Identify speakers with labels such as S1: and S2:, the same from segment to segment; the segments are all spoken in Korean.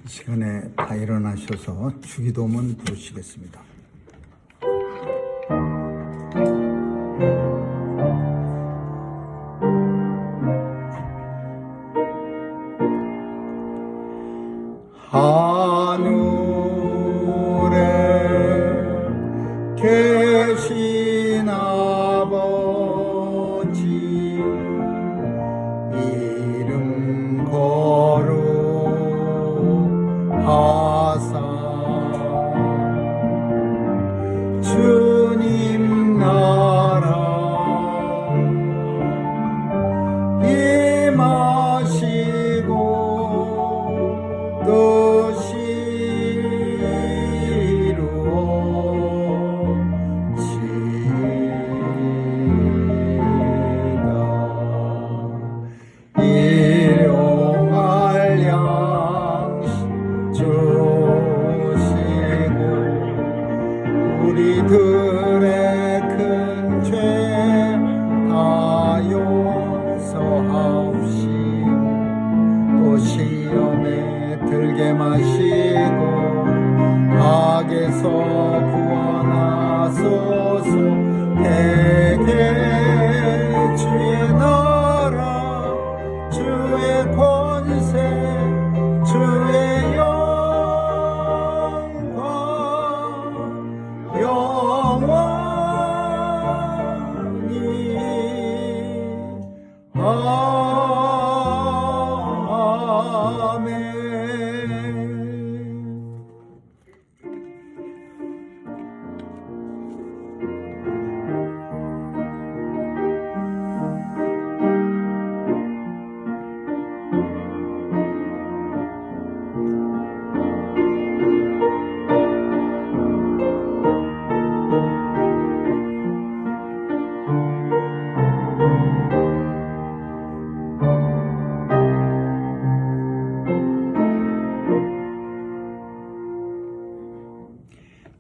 S1: 이 시간에 다 일어나셔서 주기도문 부르시겠습니다. 하늘에 계신 아버지 이름 거룩하사 주님 나라 임하시고 뜻이 이루어지이다. 일용할 양식 주시고 우리들의 큰 죄 다 용서하옵시고 또 시험에 들게 마시고 악에서 구원하소서. 대개 주의 나라 주의 권세 주의 영광 영원히 아멘.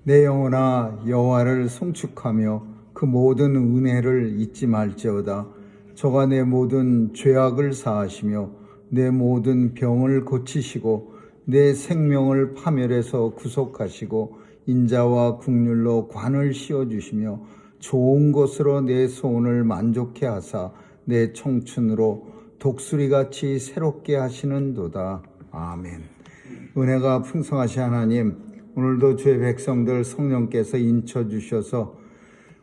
S1: 내 영혼아 여호와를 송축하며 그 모든 은혜를 잊지 말지어다. 저가 내 모든 죄악을 사하시며 내 모든 병을 고치시고 내 생명을 파멸해서 구속하시고 인자와 국률로 관을 씌워주시며 좋은 것으로 내 소원을 만족해 하사 내 청춘으로 독수리같이 새롭게 하시는도다. 아멘. 은혜가 풍성하신 하나님, 오늘도 주의 백성들 성령께서 인쳐주셔서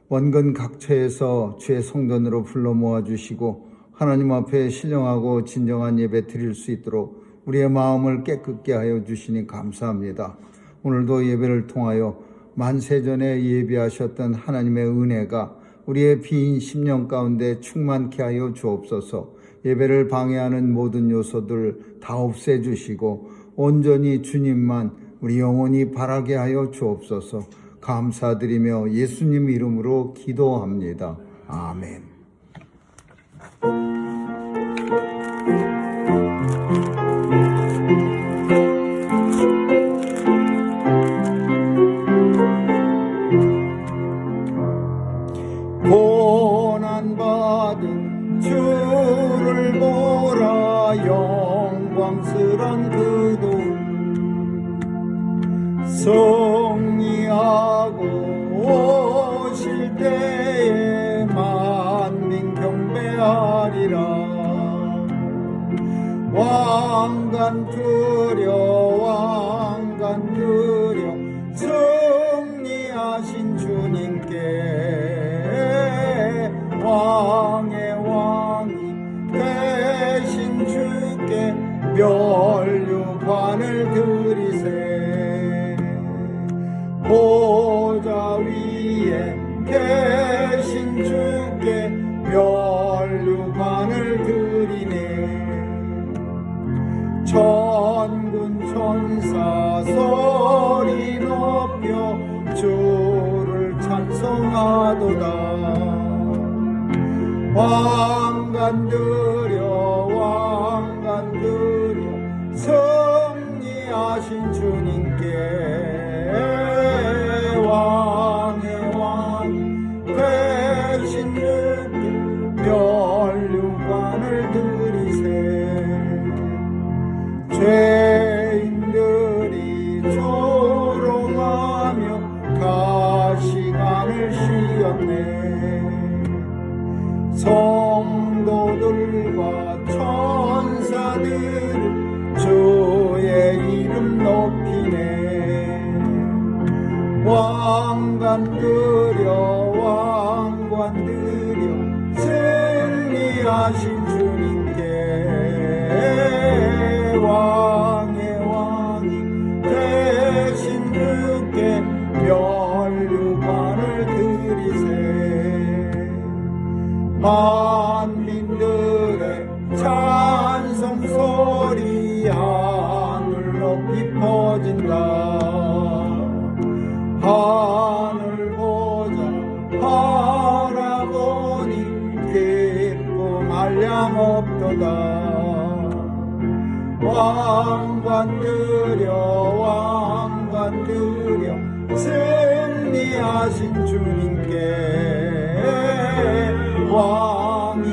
S1: 원근 각처에서 주의 성전으로 불러 모아주시고 하나님 앞에 신령하고 진정한 예배 드릴 수 있도록 우리의 마음을 깨끗게 하여 주시니 감사합니다. 오늘도 예배를 통하여 만세전에 예비하셨던 하나님의 은혜가 우리의 빈 심령 가운데 충만케 하여 주옵소서. 예배를 방해하는 모든 요소들 다 없애주시고 온전히 주님만 우리 영혼이 바라게 하여 주옵소서. 감사드리며 예수님 이름으로 기도합니다. 아멘. 고난받은 주를 보라. 영광스런 그도 승리하고 오실 때에 만민 경배하리라. 왕관 드려 승리하신 주님께 왕의 왕이 되신 주께 면류관을 드리세. 보좌 위에 계신 주께 면류관을 드리네. 천군 천사 소리 높여 주를 찬송하도다. 왕관 드려 승리하신 주님께 왕의 왕 되신 주께 면류관을 드리세. 죄인들 되시네. 왕관 드려 승리하신 주님께 왕의 왕이 되신 주께 면류관을 드리세. 만민들의 찬송 소리 하늘 높이 퍼진다. 하늘 보자 바라보니 기쁨 한량없도다. 왕관 드려 승리하신 주님께 왕이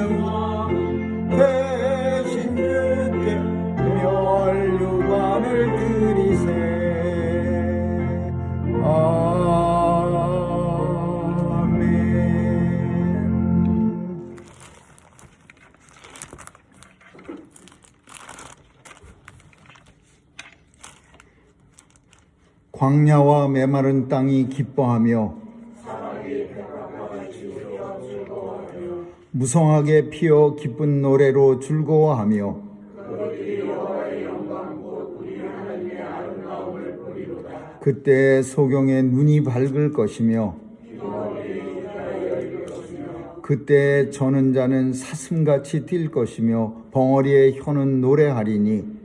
S1: 되신 주께 면류관을 드리세. 아멘. 광야와 메마른 땅이 기뻐하며 무성하게 피어 기쁜 노래로 즐거워하며 그때 소경의 눈이 밝을 것이며 그때 저는 자는 사슴같이 뛸 것이며 벙어리의 혀는 노래하리니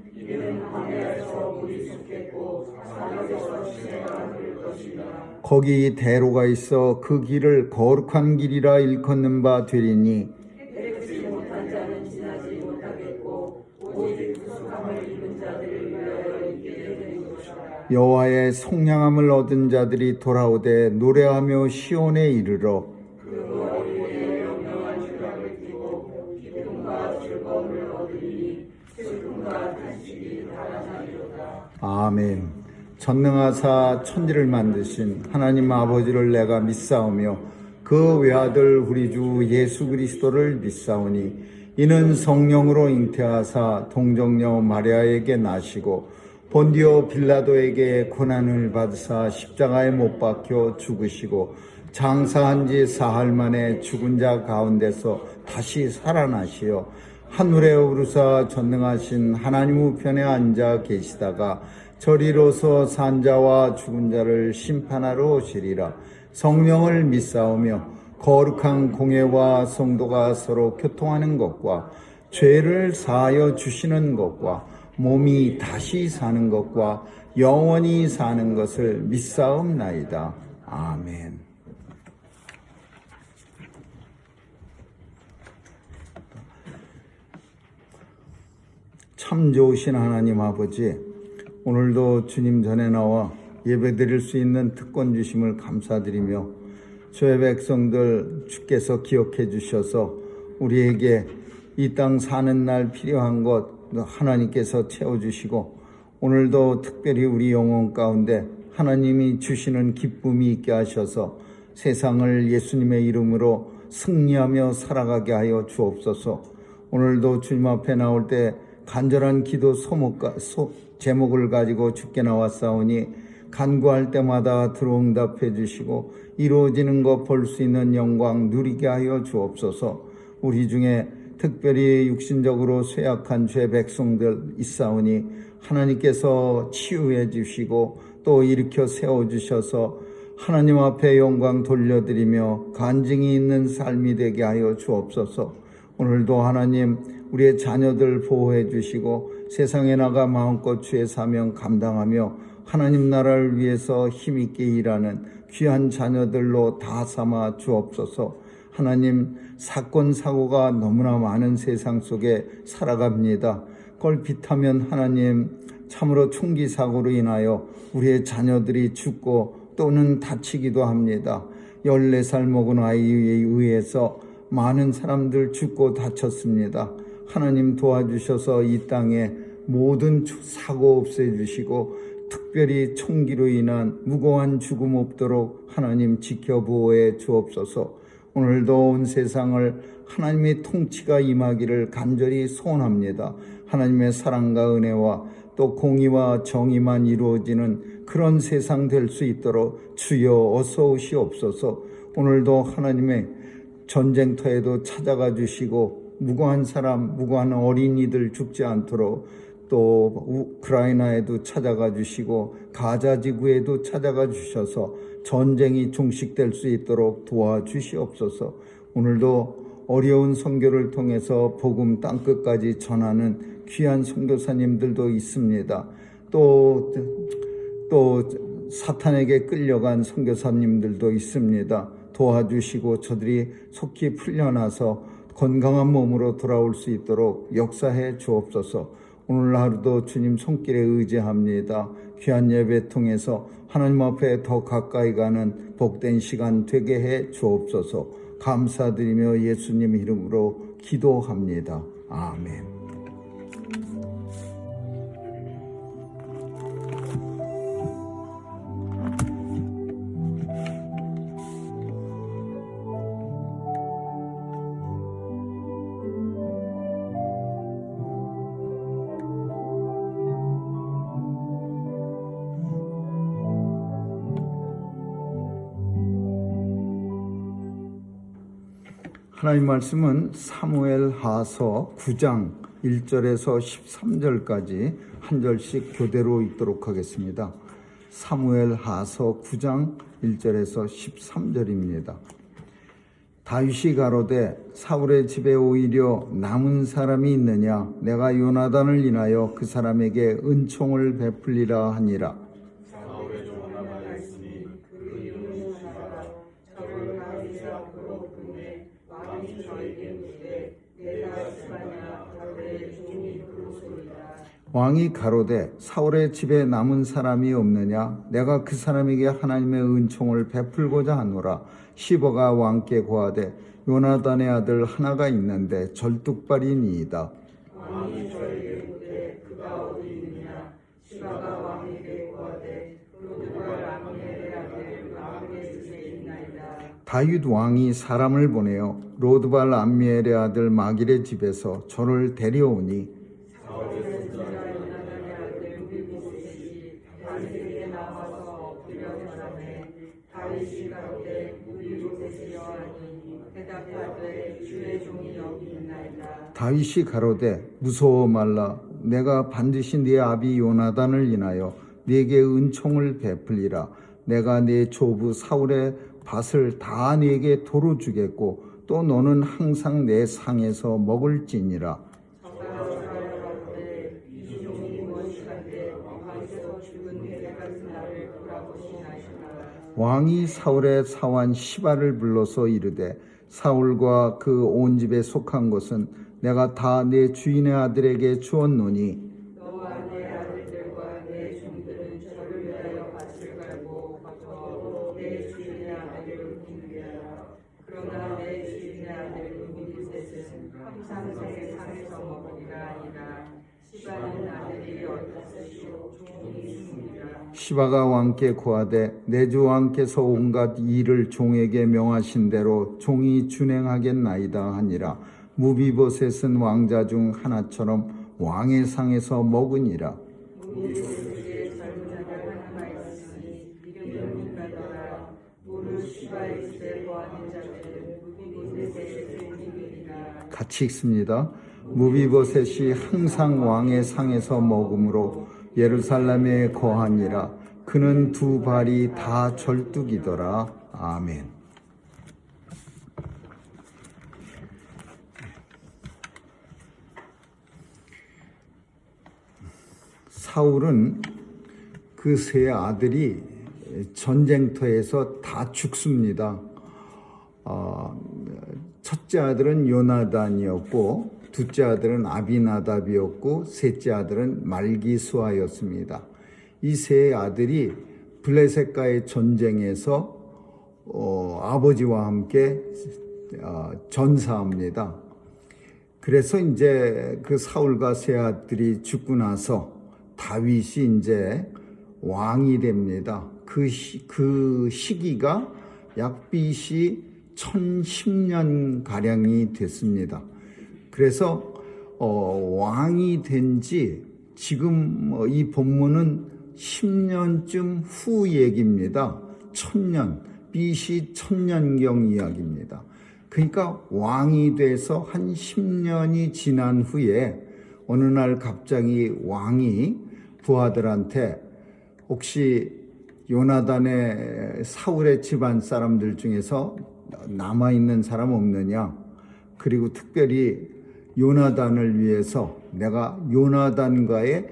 S1: 거기 대로가 있어 그 길을 거룩한 길이라 일컫는 바 되리니 여호와의 속량함을 얻은 자들이 돌아오되 노래하며 시온에 이르러 아멘. 전능하사 천지를 만드신 하나님 아버지를 내가 믿사오며 그 외아들 우리 주 예수 그리스도를 믿사오니 이는 성령으로 잉태하사 동정녀 마리아에게 나시고 본디오 빌라도에게 고난을 받으사 십자가에 못 박혀 죽으시고 장사한 지 사흘 만에 죽은 자 가운데서 다시 살아나시어 하늘에 오르사 전능하신 하나님 우편에 앉아 계시다가 저리로서 산자와 죽은 자를 심판하러 오시리라. 성령을 믿사오며 거룩한 공회와 성도가 서로 교통하는 것과 죄를 사하여 주시는 것과 몸이 다시 사는 것과 영원히 사는 것을 믿사옵나이다. 아멘. 참 좋으신 하나님 아버지, 오늘도 주님 전에 나와 예배드릴 수 있는 특권 주심을 감사드리며 주의 백성들 주께서 기억해 주셔서 우리에게 이 땅 사는 날 필요한 것 하나님께서 채워주시고 오늘도 특별히 우리 영혼 가운데 하나님이 주시는 기쁨이 있게 하셔서 세상을 예수님의 이름으로 승리하며 살아가게 하여 주옵소서. 오늘도 주님 앞에 나올 때 간절한 기도 제목을 가지고 주께 나왔사오니 간구할 때마다 들어응답해 주시고 이루어지는 것 볼 수 있는 영광 누리게 하여 주옵소서. 우리 중에 특별히 육신적으로 쇠약한 죄 백성들 있사오니 하나님께서 치유해 주시고 또 일으켜 세워주셔서 하나님 앞에 영광 돌려드리며 간증이 있는 삶이 되게 하여 주옵소서. 오늘도 하나님 우리의 자녀들 보호해 주시고 세상에 나가 마음껏 주의 사명 감당하며 하나님 나라를 위해서 힘있게 일하는 귀한 자녀들로 다 삼아 주옵소서. 하나님 사건 사고가 너무나 많은 세상 속에 살아갑니다. 걸핏하면 하나님 참으로 총기 사고로 인하여 우리의 자녀들이 죽고 또는 다치기도 합니다. 14살 먹은 아이에 의해서 많은 사람들 죽고 다쳤습니다. 하나님 도와주셔서 이 땅에 모든 사고 없애주시고 특별히 총기로 인한 무고한 죽음 없도록 하나님 지켜보호해 주옵소서. 오늘도 온 세상을 하나님의 통치가 임하기를 간절히 소원합니다. 하나님의 사랑과 은혜와 또 공의와 정의만 이루어지는 그런 세상 될 수 있도록 주여 어서 오시옵소서. 오늘도 하나님의 전쟁터에도 찾아가 주시고 무고한 사람, 무고한 어린이들 죽지 않도록 또 우크라이나에도 찾아가 주시고 가자 지구에도 찾아가 주셔서 전쟁이 종식될 수 있도록 도와주시옵소서. 오늘도 어려운 선교를 통해서 복음 땅끝까지 전하는 귀한 선교사님들도 있습니다. 또 사탄에게 끌려간 선교사님들도 있습니다. 도와주시고 저들이 속히 풀려나서 건강한 몸으로 돌아올 수 있도록 역사해 주옵소서. 오늘 하루도 주님 손길에 의지합니다. 귀한 예배 통해서 하나님 앞에 더 가까이 가는 복된 시간 되게 해 주옵소서. 감사드리며 예수님 이름으로 기도합니다. 아멘. 하나님 말씀은 사무엘하서 9장 1절에서 13절까지 한 절씩 교대로 읽도록 하겠습니다. 사무엘하서 9장 1절에서 13절입니다. 다윗이 가로되 사울의 집에 오히려 남은 사람이 있느냐? 내가 요나단을 인하여 그 사람에게 은총을 베풀리라 하니라. 왕이 가로되 사울의 집에 남은 사람이 없느냐? 내가 그 사람에게 하나님의 은총을 베풀고자 하노라. 시바가 왕께 고하되 요나단의 아들 하나가 있는데 절뚝발이니이다. 왕이 저에게 묻되 그가 어디 있느냐? 시바가 왕에게 고하되 로드발 암미엘의 아들 마그의 집에 있나이다. 다윗 왕이 사람을 보내어 로드발 암미엘의 아들 마길의 집에서 저를 데려오니 다윗이 가로되 무서워 말라. 내가 반드시 네 아비 요나단을 인하여 네게 은총을 베풀리라. 내가 네 조부 사울의 밭을 다 네게 도로 주겠고 또 너는 항상 내 상에서 먹을지니라. 왕이 사울의 사환 시바를 불러서 이르되 사울과 그 온 집에 속한 것은 내가 다 내 주인의 아들에게 주었노니 너와 내 아들들과 내 종들은 저를 위하여 밭을 갈고 바꿔 내 주인의 아들을 굶기하라. 그러나 내 주인의 아들 무비셋은 항상 내 상에서 먹으리라 아니라 시바는 아들이 어떠시오 종이 있습니다. 시바가 왕께 고하되 내 주 왕께서 온갖 일을 종에게 명하신 대로 종이 준행하겠나이다 하니라. 무비보셋은 왕자 중 하나처럼 왕의 상에서 먹으니라. 무비보셋의 젊은 아들 하나가 있으니 이름은 미가더라. 모르 시바의 집에 거하는 자들은 무비보셋의 종이니라. 같이 읽습니다. 무비보셋이 항상 왕의 상에서 먹음으로 예루살렘에 거하니라. 그는 두 발이 다 절뚝이더라. 아멘. 사울은 그 세 아들이 전쟁터에서 다 죽습니다. 첫째 아들은 요나단이었고 둘째 아들은 아비나답이었고 셋째 아들은 말기수아였습니다. 이 세 아들이 블레셋과의 전쟁에서 아버지와 함께 전사합니다. 그래서 이제 그 사울과 세 아들이 죽고 나서 다윗이 이제 왕이 됩니다. 그 시기가 약 BC 1010년 가량이 됐습니다. 그래서 왕이 된 지 지금 이 본문은 10년쯤 후 얘기입니다. 1000년, BC 1000년경 이야기입니다. 그러니까 왕이 돼서 한 10년이 지난 후에 어느 날 갑자기 왕이 부하들한테 혹시 요나단의 사울의 집안 사람들 중에서 남아있는 사람 없느냐? 그리고 특별히 요나단을 위해서 내가 요나단과의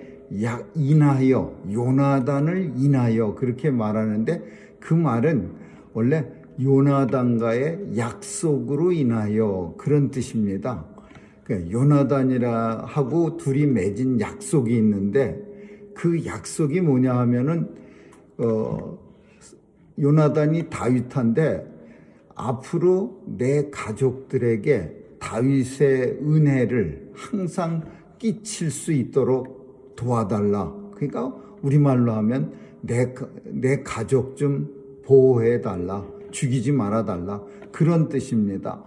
S1: 요나단을 인하여 그렇게 말하는데 그 말은 원래 요나단과의 약속으로 인하여 그런 뜻입니다. 그러니까 요나단이라 하고 둘이 맺은 약속이 있는데 그 약속이 뭐냐 하면은 요나단이 다윗한테 앞으로 내 가족들에게 다윗의 은혜를 항상 끼칠 수 있도록 도와달라. 그러니까 우리말로 하면 내 가족 좀 보호해달라. 죽이지 말아달라. 그런 뜻입니다.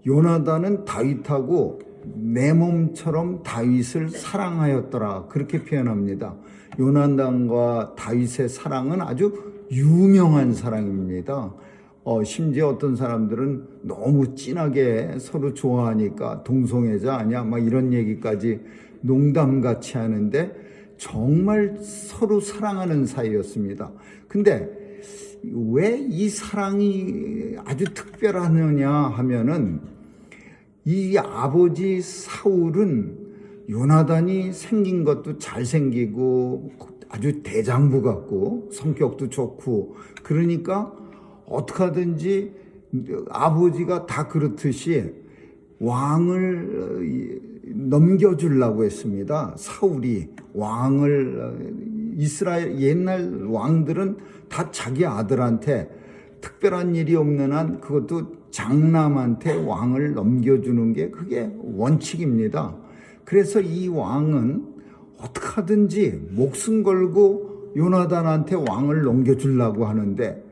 S1: 요나단은 다윗하고 내 몸처럼 다윗을 사랑하였더라. 그렇게 표현합니다. 요나단과 다윗의 사랑은 아주 유명한 사랑입니다. 심지어 어떤 사람들은 너무 진하게 서로 좋아하니까 동성애자 아니야? 막 이런 얘기까지 농담같이 하는데 정말 서로 사랑하는 사이였습니다. 근데 왜 이 사랑이 아주 특별하느냐 하면은 이 아버지 사울은 요나단이 생긴 것도 잘생기고 아주 대장부 같고 성격도 좋고 그러니까 어떻게 하든지 아버지가 다 그렇듯이 왕을 넘겨주려고 했습니다. 사울이 이스라엘 옛날 왕들은 다 자기 아들한테 특별한 일이 없는 한 그것도 장남한테 왕을 넘겨주는 게 그게 원칙입니다. 그래서 이 왕은 어떻게 하든지 목숨 걸고 요나단한테 왕을 넘겨주려고 하는데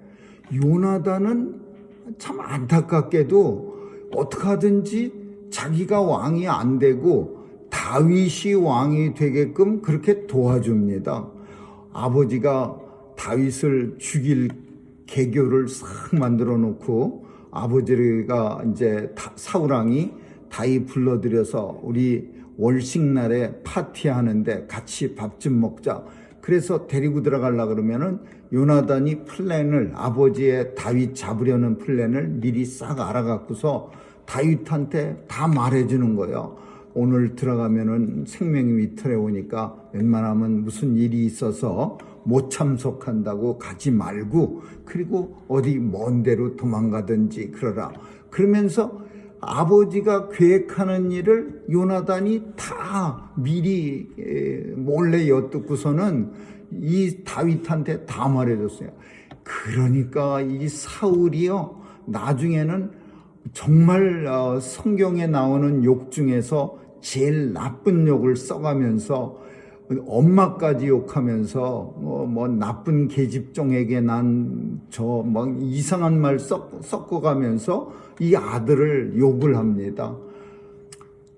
S1: 요나단은 참 안타깝게도 어떻게 하든지 자기가 왕이 안 되고 다윗이 왕이 되게끔 그렇게 도와줍니다. 아버지가 다윗을 죽일 계교를 싹 만들어 놓고 아버지가 이제 사울왕이 다윗 불러들여서 우리 월식날에 파티하는데 같이 밥 좀 먹자. 그래서 데리고 들어가려고 그러면은 요나단이 아버지의 다윗 잡으려는 플랜을 미리 싹 알아갖고서 다윗한테 다 말해주는 거예요. 오늘 들어가면은 생명이 위태로에 오니까 웬만하면 무슨 일이 있어서 못 참석한다고 가지 말고 그리고 어디 먼 데로 도망가든지 그러라. 그러면서 아버지가 계획하는 일을 요나단이 다 미리 몰래 엿듣고서는 이 다윗한테 다 말해줬어요. 그러니까 이 사울이요 나중에는 정말 성경에 나오는 욕 중에서 제일 나쁜 욕을 써가면서 엄마까지 욕하면서 뭐 나쁜 계집종에게 난 저 막 이상한 말 섞어가면서 이 아들을 욕을 합니다.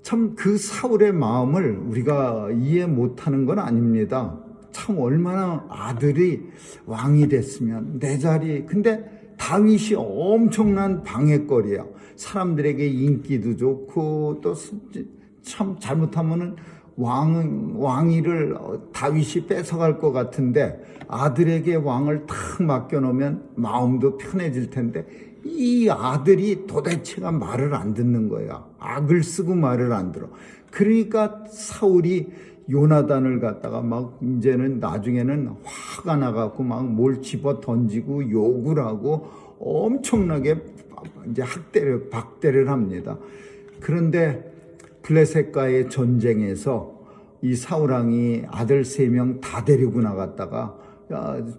S1: 참 그 사울의 마음을 우리가 이해 못하는 건 아닙니다. 참 얼마나 아들이 왕이 됐으면 내 자리. 근데 다윗이 엄청난 방해거리야. 사람들에게 인기도 좋고 또 참 잘못하면은 왕위를 다윗이 뺏어갈 것 같은데 아들에게 왕을 탁 맡겨놓으면 마음도 편해질 텐데 이 아들이 도대체가 말을 안 듣는 거야. 악을 쓰고 말을 안 들어. 그러니까 사울이 요나단을 갖다가 막 이제는 나중에는 화가 나갖고 막 뭘 집어 던지고 욕을 하고 엄청나게 이제 박대를 합니다. 그런데 블레셋과의 전쟁에서 이 사울왕이 아들 3명 다 데리고 나갔다가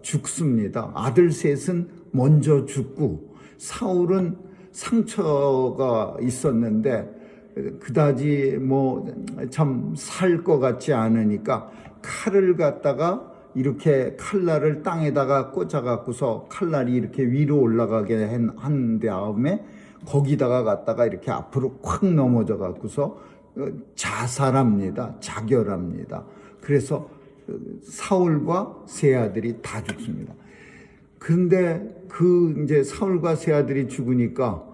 S1: 죽습니다. 아들 셋은 먼저 죽고 사울은 상처가 있었는데 그다지 뭐 참 살 것 같지 않으니까 칼을 갖다가 이렇게 칼날을 땅에다가 꽂아갖고서 칼날이 이렇게 위로 올라가게 한 다음에 거기다가 갖다가 이렇게 앞으로 콱 넘어져 갖고서 자살합니다. 자결합니다. 그래서 사울과 세 아들이 다 죽습니다. 그런데 이제 사울과 세 아들이 죽으니까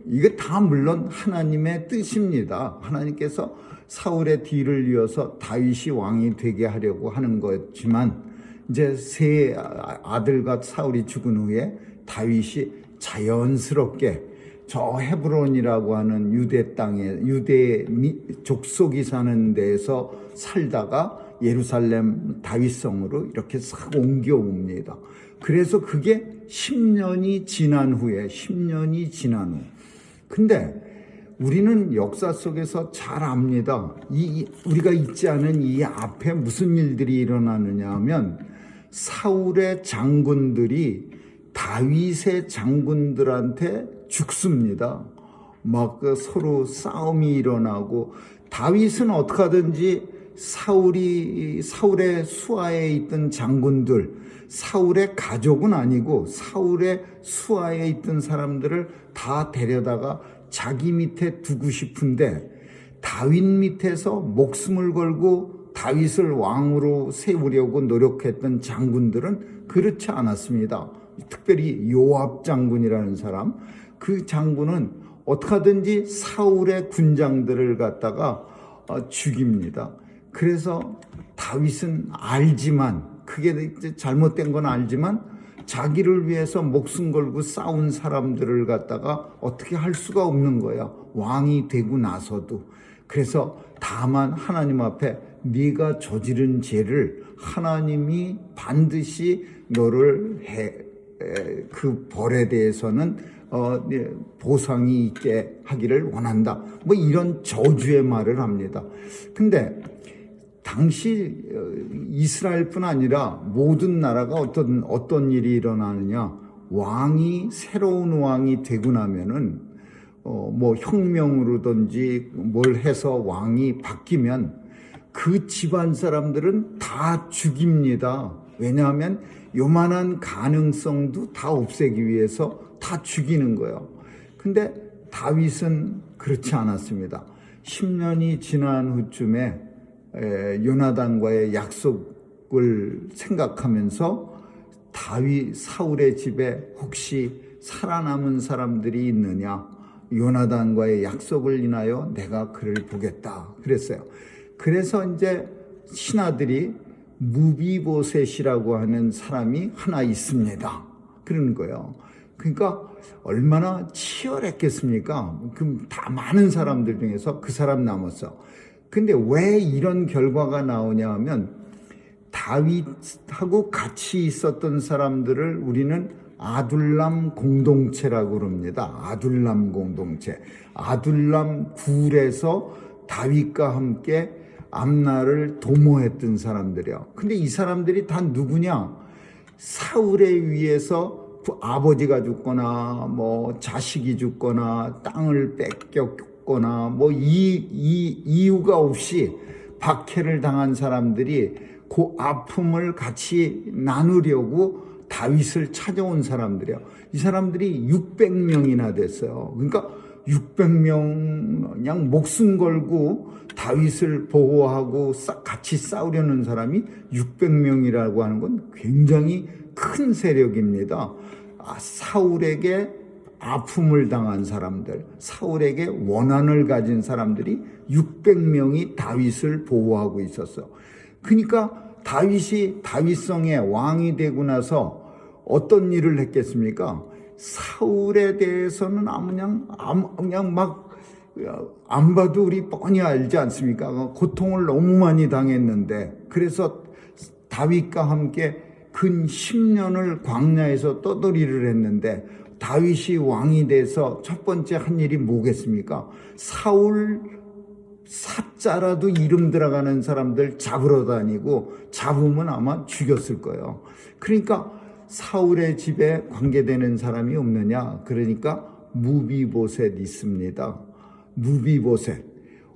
S1: 이게 다 물론 하나님의 뜻입니다. 하나님께서 사울의 뒤를 이어서 다윗이 왕이 되게 하려고 하는 거지만, 이제 세 아들과 사울이 죽은 후에 다윗이 자연스럽게 저 헤브론이라고 하는 유대 땅에, 유대 족속이 사는 데에서 살다가 예루살렘 다윗성으로 이렇게 싹 옮겨옵니다. 그래서 그게 10년이 지난 후. 근데 우리는 역사 속에서 잘 압니다. 우리가 잊지 않은 이 앞에 무슨 일들이 일어나느냐 하면, 사울의 장군들이 다윗의 장군들한테 죽습니다. 서로 싸움이 일어나고, 다윗은 어떻게 하든지 사울의 수하에 있던 장군들, 사울의 가족은 아니고 사울의 수하에 있던 사람들을 다 데려다가 자기 밑에 두고 싶은데, 다윗 밑에서 목숨을 걸고 다윗을 왕으로 세우려고 노력했던 장군들은 그렇지 않았습니다. 특별히 요압 장군이라는 사람, 그 장군은 어떻게 하든지 사울의 군장들을 갖다가 죽입니다. 그래서 다윗은 알지만, 그게 잘못된 건 알지만, 자기를 위해서 목숨 걸고 싸운 사람들을 갖다가 어떻게 할 수가 없는 거야, 왕이 되고 나서도. 그래서 다만 하나님 앞에 네가 저지른 죄를 하나님이 반드시 너를 그 벌에 대해서는 보상이 있게 하기를 원한다, 이런 저주의 말을 합니다. 근데 당시 이스라엘뿐 아니라 모든 나라가 어떤 일이 일어나느냐, 새로운 왕이 되고 나면은 혁명으로든지 뭘 해서 왕이 바뀌면 그 집안 사람들은 다 죽입니다. 왜냐하면 요만한 가능성도 다 없애기 위해서 다 죽이는 거예요. 근데 다윗은 그렇지 않았습니다. 10년이 지난 후쯤에 요나단과의 약속을 생각하면서 사울의 집에 혹시 살아남은 사람들이 있느냐, 요나단과의 약속을 인하여 내가 그를 보겠다 그랬어요. 그래서 이제 신하들이 무비보셋이라고 하는 사람이 하나 있습니다 그러는 거예요. 그러니까 얼마나 치열했겠습니까? 그럼 다 많은 사람들 중에서 그 사람 남았어. 근데 왜 이런 결과가 나오냐 하면, 다윗하고 같이 있었던 사람들을 우리는 아둘람 공동체라고 그럽니다. 아둘람 공동체. 아둘람 굴에서 다윗과 함께 암날을 도모했던 사람들이요. 근데 이 사람들이 다 누구냐? 사울에 의해서 아버지가 죽거나 자식이 죽거나 땅을 뺏겼거나 이유가 없이 박해를 당한 사람들이 그 아픔을 같이 나누려고 다윗을 찾아온 사람들이에요. 이 사람들이 600명이나 됐어요. 그러니까 600명 그냥 목숨 걸고 다윗을 보호하고 같이 싸우려는 사람이 600명이라고 하는 건 굉장히 큰 세력입니다. 사울에게 아픔을 당한 사람들, 사울에게 원한을 가진 사람들이 600명이 다윗을 보호하고 있었어. 그러니까 다윗이 다윗성의 왕이 되고 나서 어떤 일을 했겠습니까? 사울에 대해서는 그냥 막 안 봐도 우리 뻔히 알지 않습니까? 고통을 너무 많이 당했는데, 그래서 다윗과 함께 근 10년을 광야에서 떠돌이를 했는데, 다윗이 왕이 돼서 첫 번째 한 일이 뭐겠습니까? 사울 사자라도 이름 들어가는 사람들 잡으러 다니고, 잡으면 아마 죽였을 거예요. 그러니까 사울의 집에 관계되는 사람이 없느냐? 그러니까 무비보셋 있습니다. 무비보셋.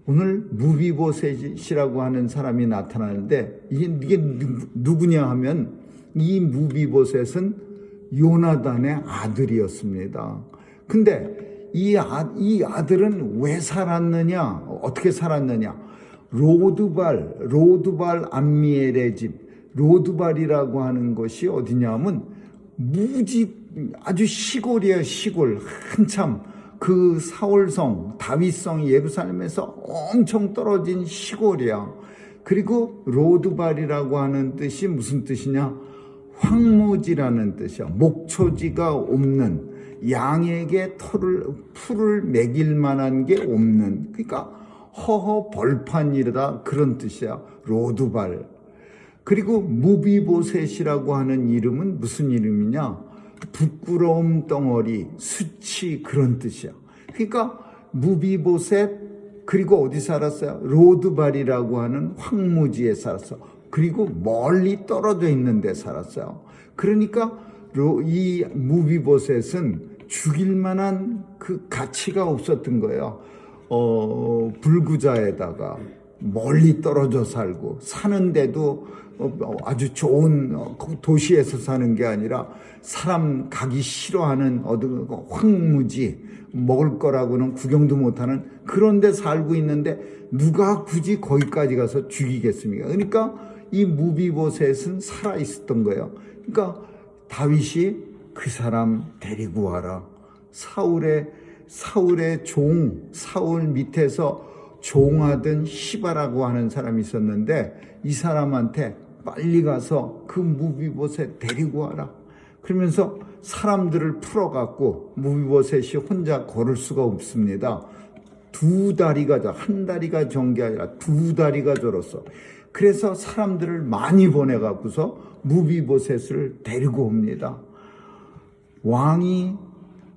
S1: 오늘 무비보셋이라고 하는 사람이 나타나는데, 이게 누구냐 하면, 이 무비보셋은 요나단의 아들이었습니다. 근데 이 아들은 왜 살았느냐? 어떻게 살았느냐? 로드발 암미엘의 집. 로드발이라고 하는 것이 어디냐면 아주 시골이에요. 시골. 한참 그 사울성, 다윗성 예루살렘에서 엄청 떨어진 시골이야. 그리고 로드발이라고 하는 뜻이 무슨 뜻이냐? 황무지라는 뜻이야. 목초지가 없는, 양에게 풀을 먹일 만한 게 없는, 그러니까 허허 벌판이다, 그런 뜻이야. 로드발. 그리고 무비보셋이라고 하는 이름은 무슨 이름이냐? 부끄러움 덩어리, 수치, 그런 뜻이야. 그러니까 무비보셋, 그리고 어디 살았어요? 로드발이라고 하는 황무지에 살았어. 그리고 멀리 떨어져 있는 데 살았어요. 그러니까 이 무비보셋은 죽일 만한 그 가치가 없었던 거예요. 불구자에다가 멀리 떨어져 살고, 사는데도 아주 좋은 도시에서 사는 게 아니라 사람 가기 싫어하는 황무지, 먹을 거라고는 구경도 못하는 그런 데 살고 있는데 누가 굳이 거기까지 가서 죽이겠습니까? 그러니까 이 무비보셋은 살아 있었던 거예요. 그러니까 다윗이 그 사람 데리고 와라. 사울의 사울 밑에서 종하던 시바라고 하는 사람이 있었는데 이 사람한테 빨리 가서 그 무비보셋 데리고 와라. 그러면서 사람들을 풀어갖고, 무비보셋이 혼자 걸을 수가 없습니다. 한 다리가 전 게 아니라 2다리가 절었어. 그래서 사람들을 많이 보내갖고서 무비보셋을 데리고 옵니다. 왕이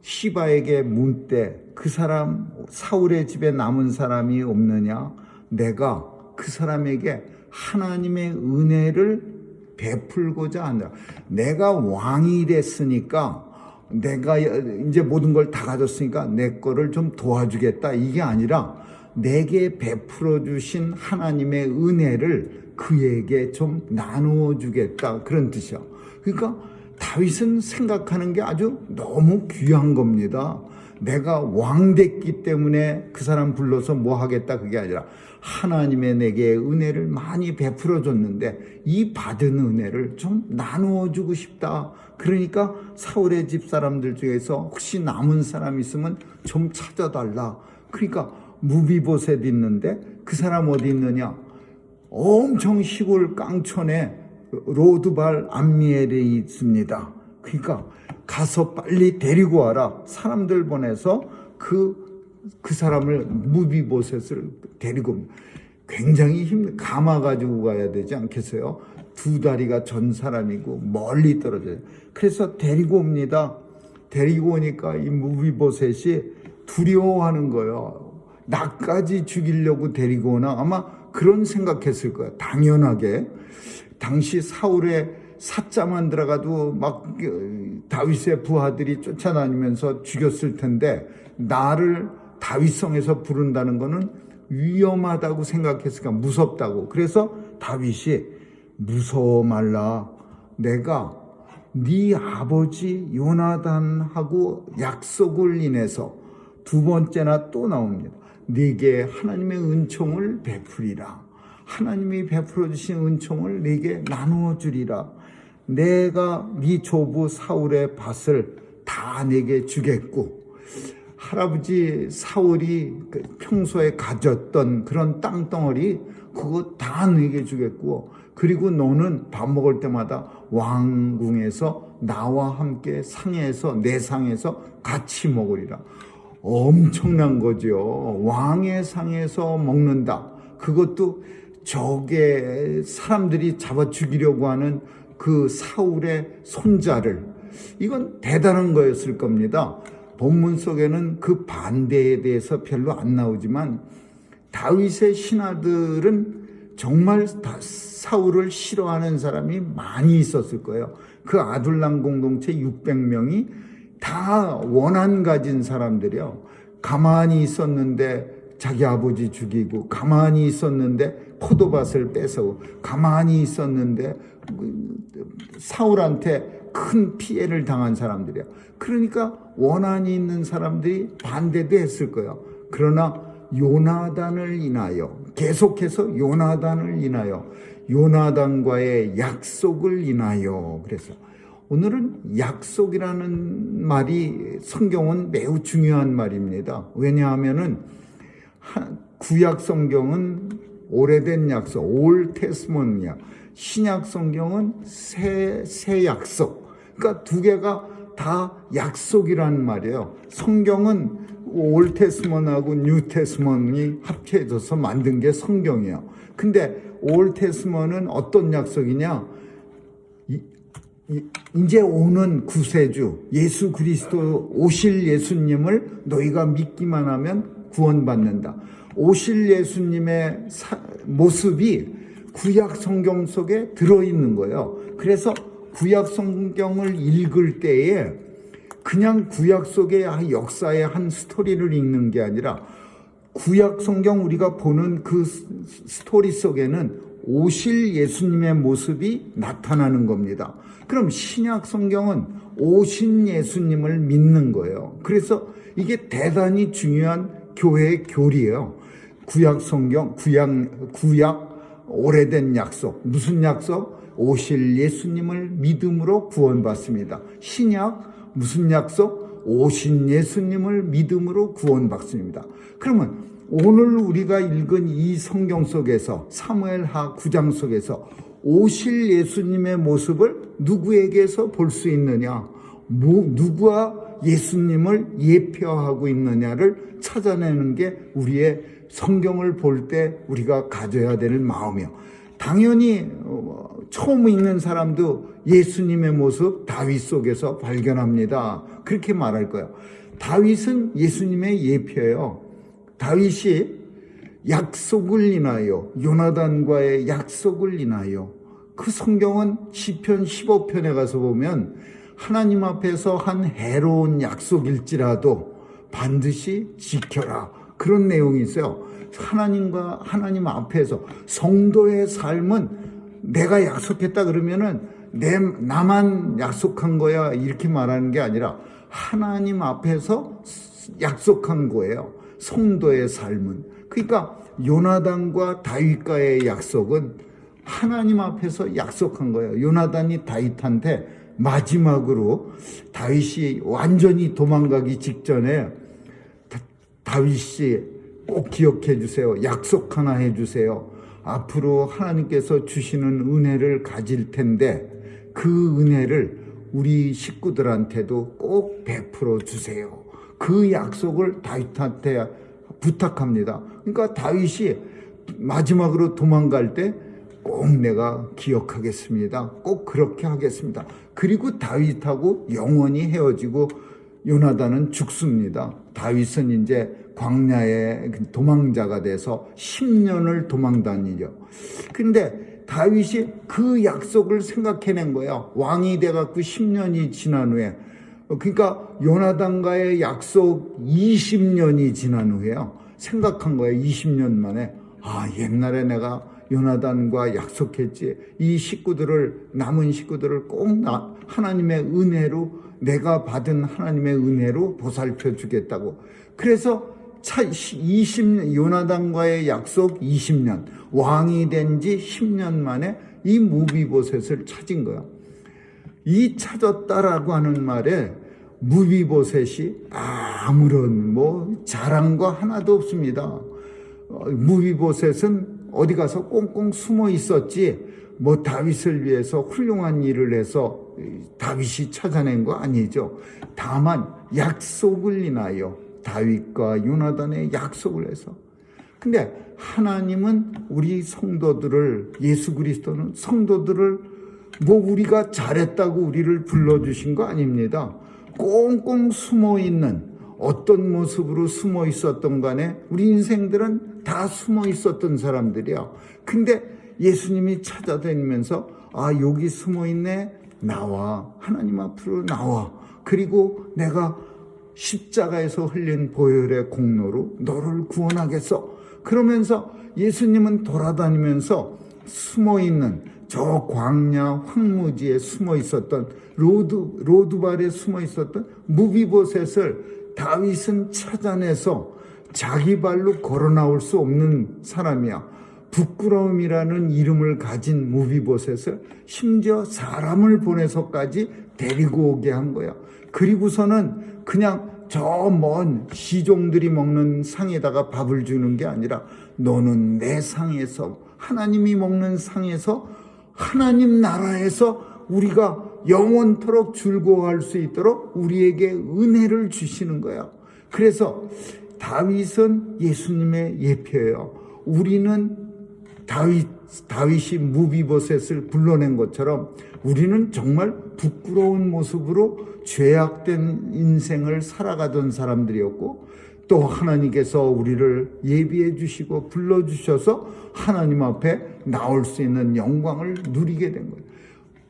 S1: 시바에게 묻되 그 사람, 사울의 집에 남은 사람이 없느냐? 내가 그 사람에게 하나님의 은혜를 베풀고자 한다. 내가 왕이 됐으니까, 내가 이제 모든 걸 다 가졌으니까 내 거를 좀 도와주겠다, 이게 아니라 내게 베풀어 주신 하나님의 은혜를 그에게 좀 나누어 주겠다, 그런 뜻이야. 그러니까 다윗은 생각하는 게 아주 너무 귀한 겁니다. 내가 왕 됐기 때문에 그 사람 불러서 뭐 하겠다, 그게 아니라 하나님의 내게 은혜를 많이 베풀어 줬는데 이 받은 은혜를 좀 나누어 주고 싶다. 그러니까 사울의 집 사람들 중에서 혹시 남은 사람 있으면 좀 찾아달라. 그러니까 무비보셋 있는데 그 사람 어디 있느냐? 엄청 시골 깡촌에 로드발 암미엘에 있습니다. 그러니까 가서 빨리 데리고 와라. 사람들 보내서 그 사람을, 무비보셋을 데리고 옵니다. 굉장히 감아 가지고 가야 되지 않겠어요? 2다리가 전 사람이고 멀리 떨어져요. 그래서 데리고 옵니다. 데리고 오니까 이 무비보셋이 두려워하는 거예요. 나까지 죽이려고 데리고 오나? 아마 그런 생각했을 거예요. 당연하게. 당시 사울의 사자만 들어가도 막 다윗의 부하들이 쫓아다니면서 죽였을 텐데 나를 다윗성에서 부른다는 거는 위험하다고 생각했으니까, 무섭다고. 그래서 다윗이 무서워 말라. 내가 네 아버지 요나단하고 약속을 인해서 2번째나 또 나옵니다. 네게 하나님의 은총을 베풀이라. 하나님이 베풀어 주신 은총을 네게 나누어 주리라. 내가 네 조부 사울의 밭을 다 네게 주겠고, 할아버지 사울이 평소에 가졌던 그런 땅덩어리 그거 다 네게 주겠고, 그리고 너는 밥 먹을 때마다 왕궁에서 나와 함께 상에서, 내 상에서 같이 먹으리라. 엄청난 거죠. 왕의 상에서 먹는다. 그것도 적의 사람들이 잡아 죽이려고 하는 그 사울의 손자를. 이건 대단한 거였을 겁니다. 본문 속에는 그 반대에 대해서 별로 안 나오지만 다윗의 신하들은 정말 사울을 싫어하는 사람이 많이 있었을 거예요. 그 아둘람 공동체 600명이 다 원한 가진 사람들이요. 가만히 있었는데 자기 아버지 죽이고, 가만히 있었는데 포도밭을 뺏어오고, 가만히 있었는데 사울한테 큰 피해를 당한 사람들이야. 그러니까 원한이 있는 사람들이 반대도 했을 거예요. 그러나 요나단을 인하여, 계속해서 요나단을 인하여, 요나단과의 약속을 인하여. 그래서 오늘은 약속이라는 말이 성경은 매우 중요한 말입니다. 왜냐하면은 구약 성경은 오래된 약속, 올 테스먼이야. 신약 성경은 새 약속. 그러니까 두 개가 다 약속이라는 말이에요. 성경은 올 테스먼하고 뉴 테스먼이 합쳐져서 만든 게 성경이에요. 근데 올 테스먼은 어떤 약속이냐? 이제 오는 구세주 예수 그리스도 오실 예수님을 너희가 믿기만 하면 구원받는다. 오실 예수님의 모습이 구약 성경 속에 들어있는 거예요. 그래서 구약 성경을 읽을 때에 그냥 구약 속의 역사의 한 스토리를 읽는 게 아니라 구약 성경 우리가 보는 그 스토리 속에는 오실 예수님의 모습이 나타나는 겁니다. 그럼 신약 성경은 오신 예수님을 믿는 거예요. 그래서 이게 대단히 중요한 교회의 교리예요. 구약 성경, 구약 오래된 약속. 무슨 약속? 오실 예수님을 믿음으로 구원받습니다. 신약 무슨 약속? 오신 예수님을 믿음으로 구원받습니다. 그러면 오늘 우리가 읽은 이 성경 속에서 사무엘하 9장 속에서 오실 예수님의 모습을 누구에게서 볼 수 있느냐? 누구와 예수님을 예표하고 있느냐를 찾아내는 게 우리의 성경을 볼 때 우리가 가져야 될 마음이에요. 당연히 처음 읽는 사람도 예수님의 모습 다윗 속에서 발견합니다. 그렇게 말할 거예요. 다윗은 예수님의 예표예요. 다윗이 약속을 인하여, 요나단과의 약속을 인하여, 그 성경은 시편 15편에 가서 보면 하나님 앞에서 한 해로운 약속일지라도 반드시 지켜라. 그런 내용이 있어요. 하나님 앞에서 성도의 삶은 내가 약속했다 그러면은 나만 약속한 거야 이렇게 말하는 게 아니라 하나님 앞에서 약속한 거예요. 성도의 삶은. 그러니까 요나단과 다윗과의 약속은 하나님 앞에서 약속한 거예요. 요나단이 다윗한테 마지막으로 다윗이 완전히 도망가기 직전에 다윗이 꼭 기억해 주세요. 약속 하나 해 주세요. 앞으로 하나님께서 주시는 은혜를 가질 텐데 그 은혜를 우리 식구들한테도 꼭 베풀어 주세요. 그 약속을 다윗한테 부탁합니다. 그러니까 다윗이 마지막으로 도망갈 때 꼭 내가 기억하겠습니다. 꼭 그렇게 하겠습니다. 그리고 다윗하고 영원히 헤어지고 요나단은 죽습니다. 다윗은 이제 광야의 도망자가 돼서 10년을 도망 다니죠. 근데 다윗이 그 약속을 생각해낸 거예요. 왕이 돼갖고 10년이 지난 후에. 그러니까 요나단과의 약속 20년이 지난 후에요. 생각한 거예요. 20년 만에. 옛날에 내가 요나단과 약속했지. 이 남은 식구들을 꼭 하나님의 은혜로, 내가 받은 하나님의 은혜로 보살펴 주겠다고. 그래서 요나단과의 약속 20년, 왕이 된 지 10년 만에 이 무비보셋을 찾은 거야. 이 찾았다라고 하는 말에 무비보셋이 아무런 자랑과 하나도 없습니다. 무비보셋은 어디 가서 꽁꽁 숨어 있었지 다윗을 위해서 훌륭한 일을 해서 다윗이 찾아낸 거 아니죠. 다만 약속을 인하여 다윗과 요나단의 약속을 해서. 근데 하나님은 우리 성도들을, 예수 그리스도는 성도들을 우리가 잘했다고 우리를 불러주신 거 아닙니다. 꽁꽁 숨어 있는, 어떤 모습으로 숨어 있었던 간에 우리 인생들은 다 숨어 있었던 사람들이야. 근데 예수님이 찾아다니면서 여기 숨어 있네. 나와. 하나님 앞으로 나와. 그리고 내가 십자가에서 흘린 보혈의 공로로 너를 구원하겠어. 그러면서 예수님은 돌아다니면서 숨어 있는 저 광야 황무지에 숨어 있었던 로드발에 숨어 있었던 무비보셋을 다윗은 찾아내서 자기 발로 걸어 나올 수 없는 사람이야. 부끄러움이라는 이름을 가진 무비보셋을 심지어 사람을 보내서까지 데리고 오게 한 거야. 그리고서는 그냥 저 먼 시종들이 먹는 상에다가 밥을 주는 게 아니라 너는 내 상에서, 하나님이 먹는 상에서, 하나님 나라에서 우리가 영원토록 즐거워할 수 있도록 우리에게 은혜를 주시는 거야. 그래서 다윗은 예수님의 예표예요. 우리는 다윗이 무비보셋을 불러낸 것처럼 우리는 정말 부끄러운 모습으로 죄악된 인생을 살아가던 사람들이었고, 또 하나님께서 우리를 예비해 주시고 불러주셔서 하나님 앞에 나올 수 있는 영광을 누리게 된 거예요.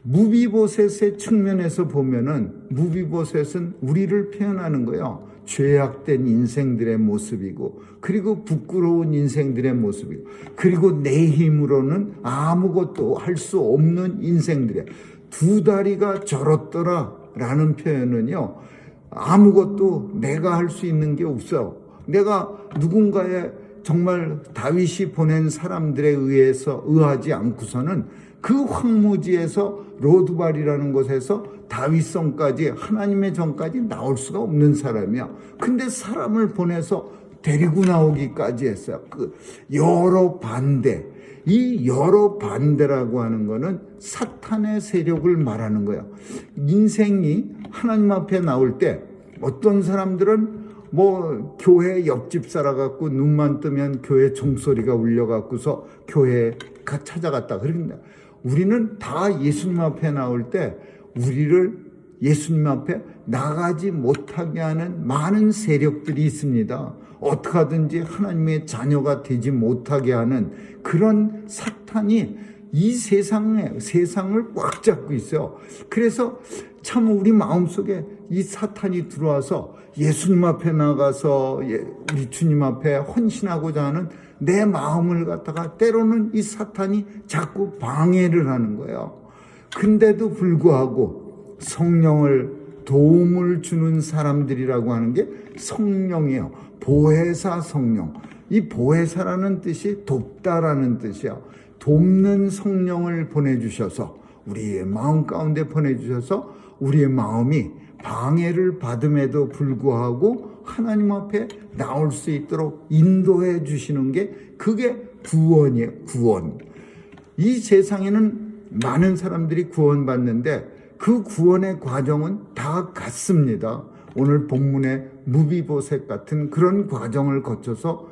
S1: 무비보셋의 측면에서 보면은 무비보셋은 우리를 표현하는 거예요. 죄악된 인생들의 모습이고, 그리고 부끄러운 인생들의 모습이고, 그리고 내 힘으로는 아무것도 할 수 없는 인생들의, 두 다리가 절었더라 라는 표현은요, 아무것도 내가 할 수 있는 게 없어요. 내가 누군가의 정말 다윗이 보낸 사람들에 의해서 의하지 않고서는 그 황무지에서 로드발이라는 곳에서 다윗성까지, 하나님의 전까지 나올 수가 없는 사람이야. 근데 사람을 보내서 데리고 나오기까지 했어요. 그 여러 반대, 이 여러 반대라고 하는 거는 사탄의 세력을 말하는 거예요. 인생이 하나님 앞에 나올 때 어떤 사람들은 교회 옆집 살아갖고 눈만 뜨면 교회 종소리가 울려갖고서 교회에 찾아갔다. 그런데 우리는 다 예수님 앞에 나올 때 우리를 예수님 앞에 나가지 못하게 하는 많은 세력들이 있습니다. 어떻게 하든지 하나님의 자녀가 되지 못하게 하는 그런 사탄이 이 세상을 꽉 잡고 있어요. 그래서 참 우리 마음속에 이 사탄이 들어와서 예수님 앞에 나가서 우리 주님 앞에 헌신하고자 하는 내 마음을 갖다가 때로는 이 사탄이 자꾸 방해를 하는 거예요. 근데도 불구하고 성령을 도움을 주는 사람들이라고 하는 게 성령이에요. 보혜사 성령. 이 보혜사라는 뜻이 돕다라는 뜻이야. 돕는 성령을 보내주셔서, 우리의 마음 가운데 보내주셔서 우리의 마음이 방해를 받음에도 불구하고 하나님 앞에 나올 수 있도록 인도해 주시는 게, 그게 구원이에요. 구원. 이 세상에는 많은 사람들이 구원받는데 그 구원의 과정은 다 같습니다. 오늘 본문의 무비보셋 같은 그런 과정을 거쳐서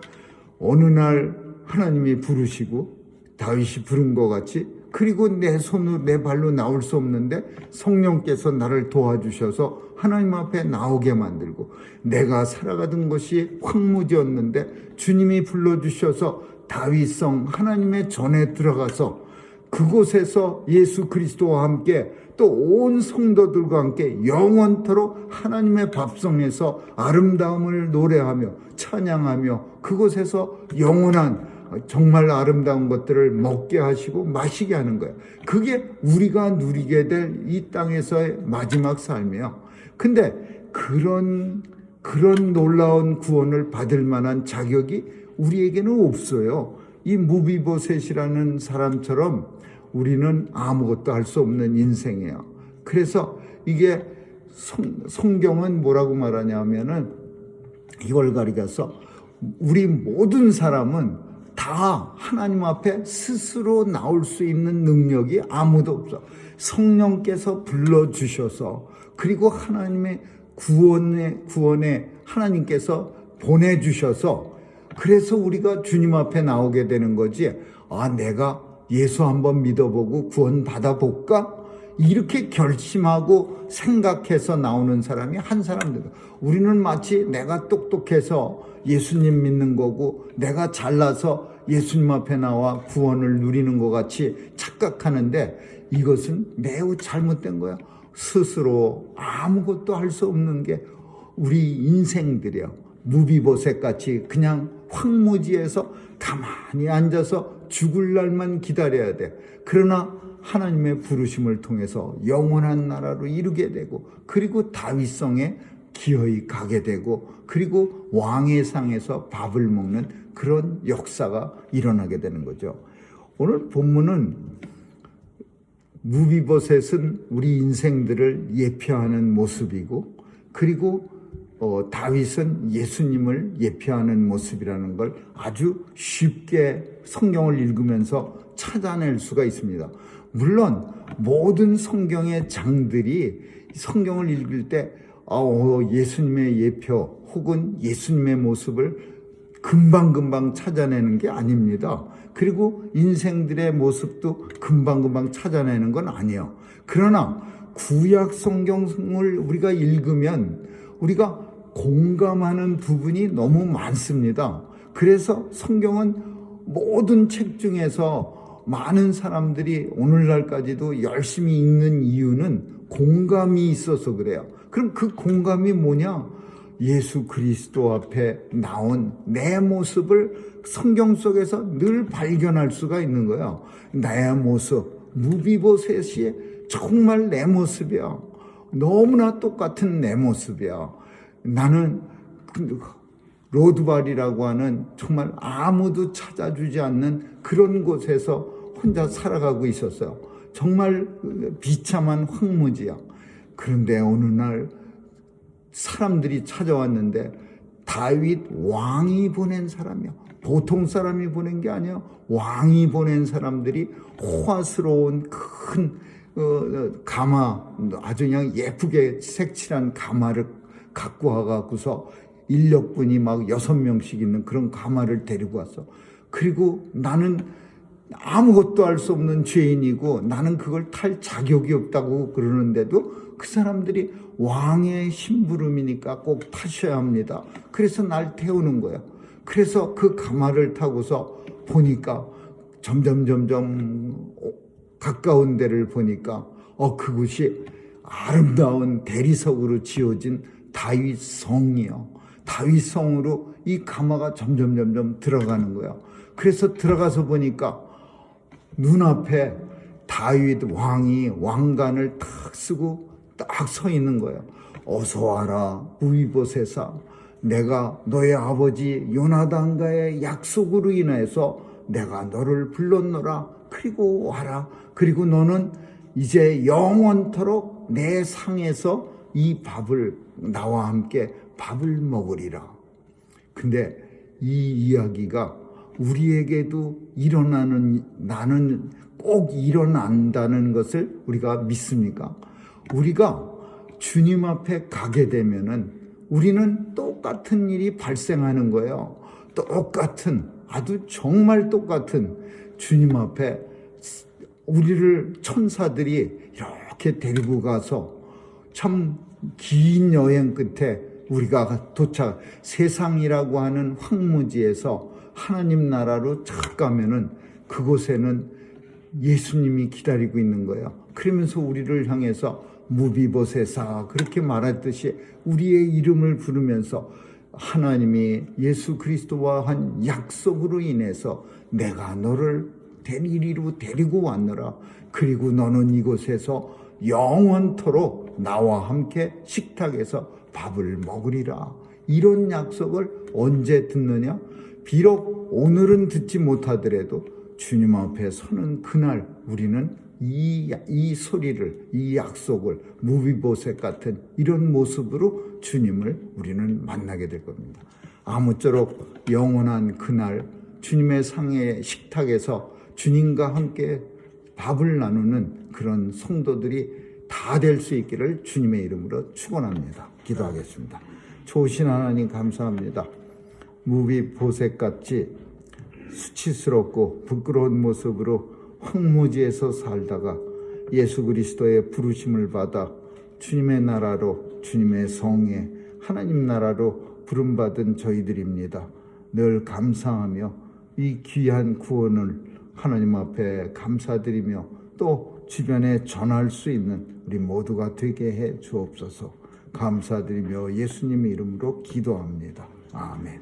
S1: 어느 날 하나님이 부르시고, 다윗이 부른 것 같이, 그리고 내 손으로 내 발로 나올 수 없는데 성령께서 나를 도와주셔서 하나님 앞에 나오게 만들고, 내가 살아가던 것이 황무지였는데 주님이 불러주셔서 다윗성 하나님의 전에 들어가서 그곳에서 예수 그리스도와 함께 또 온 성도들과 함께 영원토록 하나님의 밥성에서 아름다움을 노래하며 찬양하며 그곳에서 영원한 정말 아름다운 것들을 먹게 하시고 마시게 하는 거예요. 그게 우리가 누리게 될 이 땅에서의 마지막 삶이에요. 근데 그런 놀라운 구원을 받을 만한 자격이 우리에게는 없어요. 이 무비보셋이라는 사람처럼 우리는 아무것도 할 수 없는 인생이에요. 그래서 이게 성경은 뭐라고 말하냐면은 이걸 가리켜서 우리 모든 사람은 다 하나님 앞에 스스로 나올 수 있는 능력이 아무도 없어. 성령께서 불러주셔서, 그리고 하나님의 구원에 하나님께서 보내주셔서, 그래서 우리가 주님 앞에 나오게 되는 거지. 내가 예수 한번 믿어보고 구원 받아볼까? 이렇게 결심하고 생각해서 나오는 사람이 한 사람들. 우리는 마치 내가 똑똑해서 예수님 믿는 거고, 내가 잘나서 예수님 앞에 나와 구원을 누리는 것 같이 착각하는데, 이것은 매우 잘못된 거야. 스스로 아무것도 할 수 없는 게 우리 인생들이야. 무비보셋 같이 그냥 황무지에서 가만히 앉아서 죽을 날만 기다려야 돼. 그러나 하나님의 부르심을 통해서 영원한 나라로 이루게 되고, 그리고 다윗성에 기어이 가게 되고, 그리고 왕의 상에서 밥을 먹는 그런 역사가 일어나게 되는 거죠. 오늘 본문은 무비보셋은 우리 인생들을 예표하는 모습이고, 그리고 다윗은 예수님을 예표하는 모습이라는 걸 아주 쉽게 성경을 읽으면서 찾아낼 수가 있습니다. 물론 모든 성경의 장들이 성경을 읽을 때 예수님의 예표 혹은 예수님의 모습을 금방금방 찾아내는 게 아닙니다. 그리고 인생들의 모습도 금방금방 찾아내는 건 아니에요. 그러나 구약 성경을 우리가 읽으면 우리가 공감하는 부분이 너무 많습니다. 그래서 성경은 모든 책 중에서 많은 사람들이 오늘날까지도 열심히 읽는 이유는 공감이 있어서 그래요. 그럼 그 공감이 뭐냐? 예수 그리스도 앞에 나온 내 모습을 성경 속에서 늘 발견할 수가 있는 거예요. 나의 모습, 무비보셋이 정말 내 모습이야. 너무나 똑같은 내 모습이야. 나는 로드발이라고 하는 정말 아무도 찾아주지 않는 그런 곳에서 혼자 살아가고 있었어요. 정말 비참한 황무지야. 그런데 어느 날 사람들이 찾아왔는데 다윗 왕이 보낸 사람이야. 보통 사람이 보낸 게 아니야. 왕이 보낸 사람들이 호화스러운 큰 가마, 아주 그냥 예쁘게 색칠한 가마를 갖고 와갖고서 인력분이 막 6명씩 있는 그런 가마를 데리고 왔어. 그리고 나는 아무것도 할 수 없는 죄인이고 나는 그걸 탈 자격이 없다고 그러는데도 그 사람들이 왕의 심부름이니까 꼭 타셔야 합니다. 그래서 날 태우는 거예요. 그래서 그 가마를 타고서 보니까 점점 가까운 데를 보니까 그곳이 아름다운 대리석으로 지어진 다윗 성이요. 다윗 성으로 이 가마가 점점 들어가는 거예요. 그래서 들어가서 보니까 눈앞에 다윗 왕이 왕관을 탁 쓰고 딱 서 있는 거예요. 어서 와라 무비보셋아, 내가 너의 아버지 요나단과의 약속으로 인해서 내가 너를 불렀노라. 그리고 와라. 그리고 너는 이제 영원토록 내 상에서 이 밥을 나와 함께 밥을 먹으리라. 근데 이 이야기가 우리에게도 나는 꼭 일어난다는 것을 우리가 믿습니까? 우리가 주님 앞에 가게 되면은 우리는 똑같은 일이 발생하는 거예요. 아주 정말 똑같은 주님 앞에 우리를 천사들이 이렇게 데리고 가서 참 긴 여행 끝에 우리가 세상이라고 하는 황무지에서 하나님 나라로 착 가면은 그곳에는 예수님이 기다리고 있는 거예요. 그러면서 우리를 향해서 무비보셋아 그렇게 말했듯이 우리의 이름을 부르면서 하나님이 예수 그리스도와 한 약속으로 인해서 내가 너를 이리로 데리고 왔노라. 그리고 너는 이곳에서 영원토록 나와 함께 식탁에서 밥을 먹으리라. 이런 약속을 언제 듣느냐? 비록 오늘은 듣지 못하더라도 주님 앞에 서는 그날 우리는 이 소리를, 이 약속을 무비보셋 같은 이런 모습으로 주님을 우리는 만나게 될 겁니다. 아무쪼록 영원한 그날 주님의 상의 식탁에서 주님과 함께 밥을 나누는 그런 성도들이 다 될 수 있기를 주님의 이름으로 축원합니다. 기도하겠습니다. 좋으신 하나님 감사합니다. 무비보셋같이 수치스럽고 부끄러운 모습으로 황무지에서 살다가 예수 그리스도의 부르심을 받아 주님의 나라로, 주님의 성에 하나님 나라로 부름받은 저희들입니다. 늘 감사하며 이 귀한 구원을 하나님 앞에 감사드리며 또 주변에 전할 수 있는 우리 모두가 되게 해 주옵소서. 감사드리며 예수님의 이름으로 기도합니다. 아멘.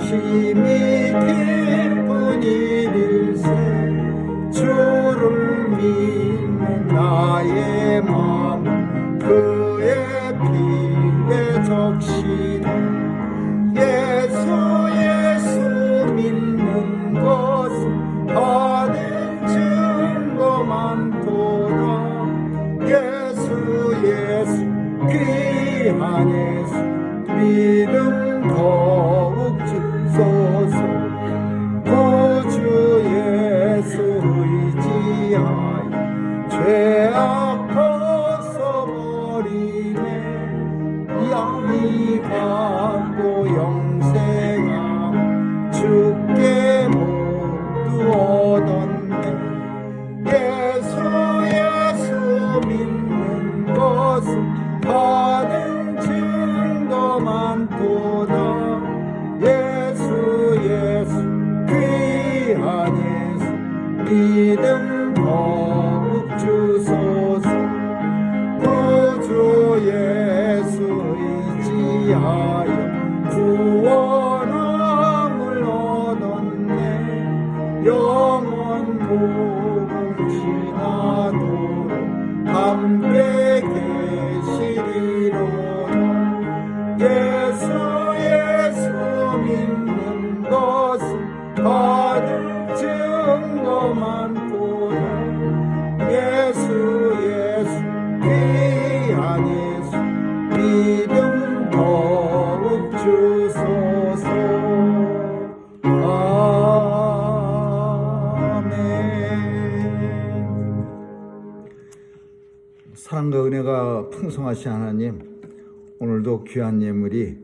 S1: 심히 기쁜 일일세 주를 믿는 나의 마음 그의 피에 적시다 예수 믿는 것은 받은 증거만 도다 예수 귀한 예수 믿음 더욱 주소서 구주 예수 의지하여 죄악 벗어버리네 양이 받고 영생함 주께 모두 얻었네 예수 믿는 것은 받은 증거만 도다 예수 귀한 예수 믿음 더욱 주소서 구주 예수 의지하여 구원함을 얻었네 영원 복음 지나도록 함께 계시리로다 예수 믿는 것은 받은 증거만 보다 예수 귀한 예수 믿음 더욱 주소서 아멘. 사랑과 은혜가 풍성하신 하나님, 오늘도 귀한 예물이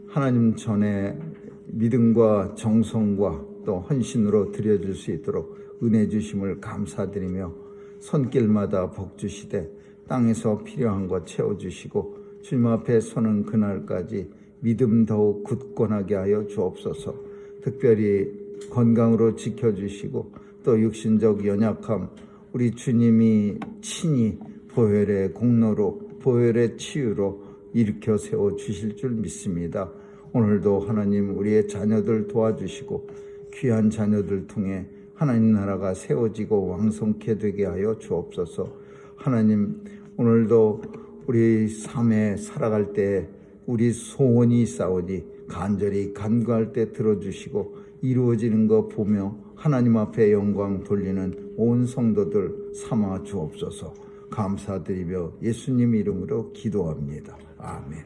S1: 하나님 전에 믿음과 정성과 또 헌신으로 드려질 수 있도록 은혜 주심을 감사드리며 손길마다 복 주시되 땅에서 필요한 것 채워주시고 주님 앞에 서는 그날까지 믿음 더욱 굳건하게 하여 주옵소서. 특별히 건강으로 지켜주시고 또 육신적 연약함 우리 주님이 친히 보혈의 공로로 보혈의 치유로 일으켜 세워 주실 줄 믿습니다. 오늘도 하나님 우리의 자녀들 도와주시고 귀한 자녀들 통해 하나님 나라가 세워지고 왕성케 되게 하여 주옵소서. 하나님 오늘도 우리 삶에 살아갈 때 우리 소원이 있사오니 간절히 간구할 때 들어주시고 이루어지는 것 보며 하나님 앞에 영광 돌리는 온 성도들 삼아 주옵소서. 감사드리며 예수님 이름으로 기도합니다. 아멘.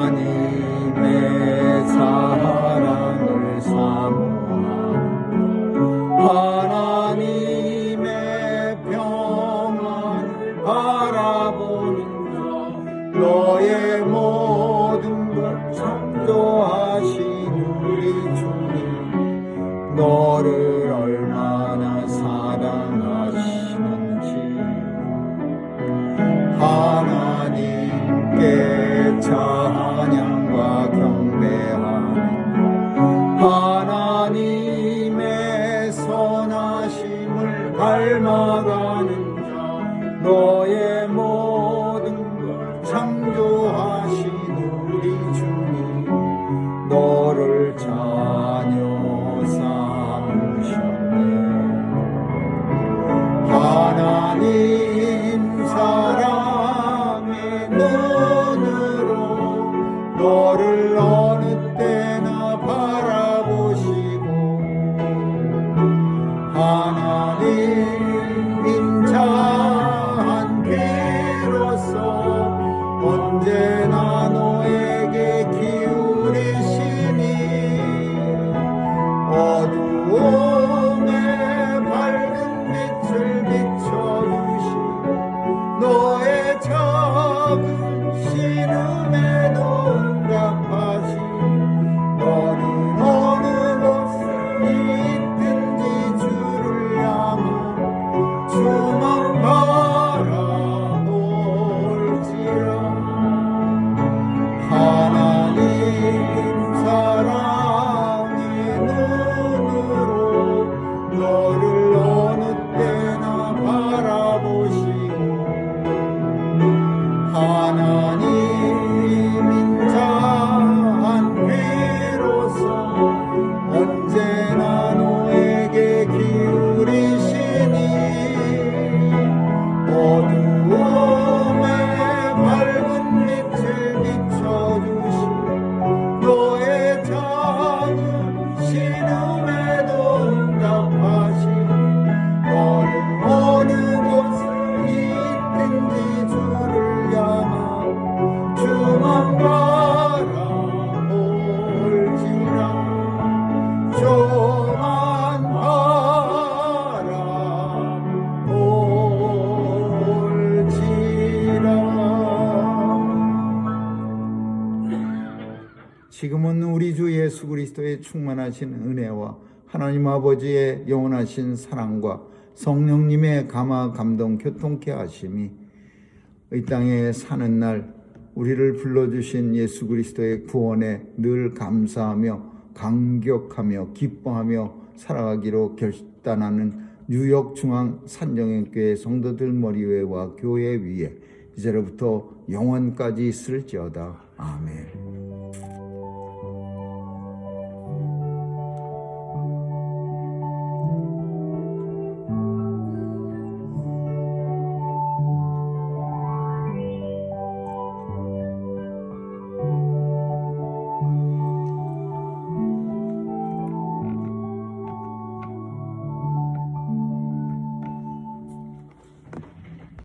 S1: 하나님의 사랑을 사모하고 하나님의 평안을 바라보는 자 너의 모든 것 창조하신 우리 주님 너를 얼마나 사랑하시는지 하나님께 찬양과 경배하는 하나님의 선하심을 닮아가는 자 너의 모든 걸 창조하신 우리 주님 지금은 우리 주 예수 그리스도의 충만하신 은혜와 하나님 아버지의 영원하신 사랑과 성령님의 감화 감동 교통케 하심이 이 땅에 사는 날 우리를 불러주신 예수 그리스도의 구원에 늘 감사하며 감격하며 기뻐하며 살아가기로 결단하는 뉴욕 중앙 산정형교회 성도들 머리 위와 교회 위에 이제로부터 영원까지 있을지어다. 아멘.